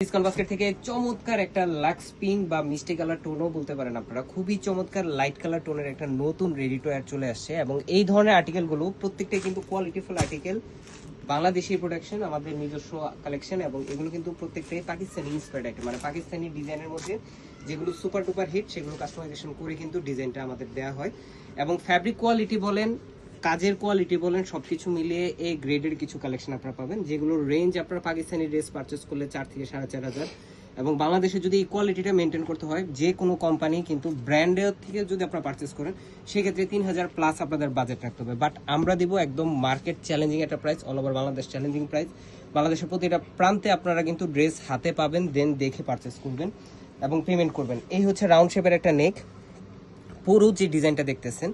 Discount basket থেকে চমৎকার একটা লাক্স পিঙ্ক বা মিষ্টি কালার টোনও বলতে পারেন আপনারা, খুবই চমৎকার লাইট কালার টোনের একটা নতুন রেডি টু ওয়্যার চলে আসছে। এবং এই ধরনের আর্টিকেলগুলো প্রত্যেকটাই কিন্তু কোয়ালিটিফুল আর্টিকেল, বাংলাদেশি প্রোডাকশন, আমাদের নিজস্ব কালেকশন। এবং এগুলো কিন্তু প্রত্যেকটাই পাকিস্তানি ইন্সপায়ার্ড আইটেম, মানে পাকিস্তানি ডিজাইনের মধ্যে যেগুলো সুপার ডুপার হিট সেগুলো কাস্টমাইজেশন করে কিন্তু ডিজাইনটা আমাদের দেওয়া হয়। এবং ফ্যাব্রিক কোয়ালিটি বলেন, কাজের কোয়ালিটি বলেন, সবকিছু মিলিয়ে এই গ্রেডের কিছু কালেকশন আপনারা পাবেন, যেগুলোর রেঞ্জ আপনারা পাকিস্তানি ড্রেস পারচেস করলে 4 থেকে 4.5 হাজার। এবং বাংলাদেশে যদি এই কোয়ালিটিটা মেনটেন করতে হয়, যে কোনো কোম্পানি কিন্তু ব্র্যান্ডের থেকে যদি আপনারা পারচেস করেন সেক্ষেত্রে 3,000 প্লাস আপনাদের বাজেট রাখতে হবে। বাট আমরা দিব একদম মার্কেট চ্যালেঞ্জিং একটা price, all over Bangladesh challenging price. বাংলাদেশের প্রতিটা প্রান্তে আপনারা কিন্তু ড্রেস হাতে পাবেন, দেন দেখে পারচেস করবেন এবং পেমেন্ট করবেন। এই হচ্ছে রাউন্ড শেপের একটা নেক, পুরো যে ডিজাইনটা দেখতেছেন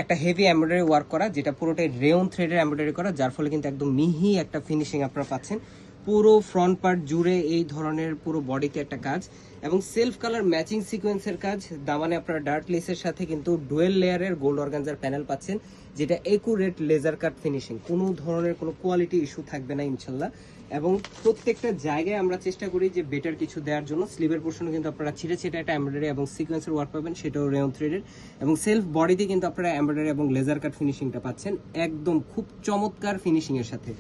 একটা হেভি এমব্রয়ডারি ওয়ার্ক করা, যেটা পুরোটাই রেয়ন থ্রেডের এমব্রয়ডারি করা, যার ফলে কিন্তু একদম মিহি একটা ফিনিশিং আপনারা পাচ্ছেন। পুরো ফ্রন্ট পার্ট জুড়ে এই ধরনের পুরো বডিতে একটা কাজ এবং সেলফ কালার ম্যাচিং সিকোয়েন্সের কাজ। দামানে আপনারা ডার্ট লেসের সাথে কিন্তু ডুয়েল লেয়ারের গোল্ড অর্গানজার প্যানেল পাচ্ছেন, যেটা একুরেট লেজার কাট ফিনিশিং, কোনো ধরনের কোনো কোয়ালিটি ইস্যু থাকবে না ইনশাল্লাহ। এবং প্রত্যেকটা জায়গায় আমরা চেষ্টা করি যে বেটার কিছু দেওয়ার জন্য। স্লিভের পোর্শনে কিন্তু আপনারা ছিঁড়ে ছিঁড়ে একটা এমব্রয়ডারি এবং সিকোয়েন্সের ওয়ার্ক পাবেন, সেটাও রেয়ন থ্রেডের। এবং সেলফ বডিতে কিন্তু আপনারা এমব্রয়ডারি এবং লেজার কাট ফিনিশিংটা পাচ্ছেন একদম খুব চমৎকার ফিনিশিং এর সাথে।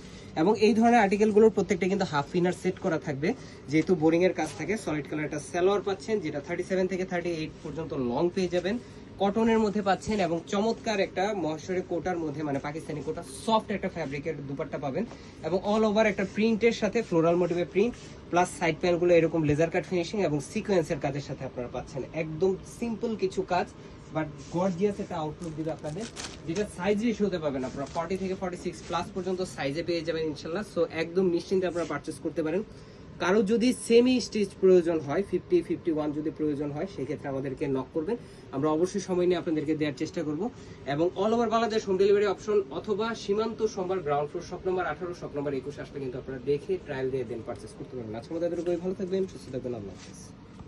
এবং এই ধরনের আর্টিকেলগুলোর প্রত্যেকটা কিন্তু হাফ ইনার সেট করা থাকবে, যেহেতু বোরিং এর কাজ থাকে। সলিড কালার একটা সালোয়ার পাচ্ছেন, যেটা 37 থেকে 38 পর্যন্ত লং পেয়ে যাবেন, কটনের মধ্যে পাচ্ছেন। এবং চমৎকার একটা মহেশ্বরী কোটার মধ্যে, মানে পাকিস্তানি কোটা, সফট একটা ফ্যাব্রিকের দুপাট্টা পাবেন। এবং অল ওভার একটা প্রিন্টের সাথে ফ্লোরাল মোটিভের প্রিন্ট, প্লাস সাইড প্যানেলগুলো এরকম লেজার কাট ফিনিশিং এবং সিকোয়েন্সের কাজের সাথে আপনারা পাচ্ছেন। একদম সিম্পল কিছু কাজ, বাট গর্জিয়াস একটা আউটলুক দিবে আপনাদের, যেটা সাইজ রেশিও হতে পাবেন আপনারা 40 থেকে 46 প্লাস পর্যন্ত সাইজে পেয়ে যাবেন ইনশাল্লাহ। সো একদম নিশ্চিন্তে আপনারা পারচেস করতে পারেন। কারো যদি সেমি স্টিচ প্রয়োজন হয়, 50, 51 যদি প্রয়োজন হয়, সেক্ষেত্রে আমাদেরকে নক করবেন, আমরা অবশ্যই সময় নিয়ে আপনাদেরকে দেওয়ার চেষ্টা করব। এবং all over Bangladesh home delivery option, অথবা সীমান্ত সোমবার ground floor shop number 18, shop number 21 আসলে কিন্তু আপনারা দেখে ট্রায়াল দিয়ে দেন পারচেস করতে পারবেন। আজকের মতো ভালো থাকবেন, সুস্থ থাকবেন, আল্লাহ হাফেজ।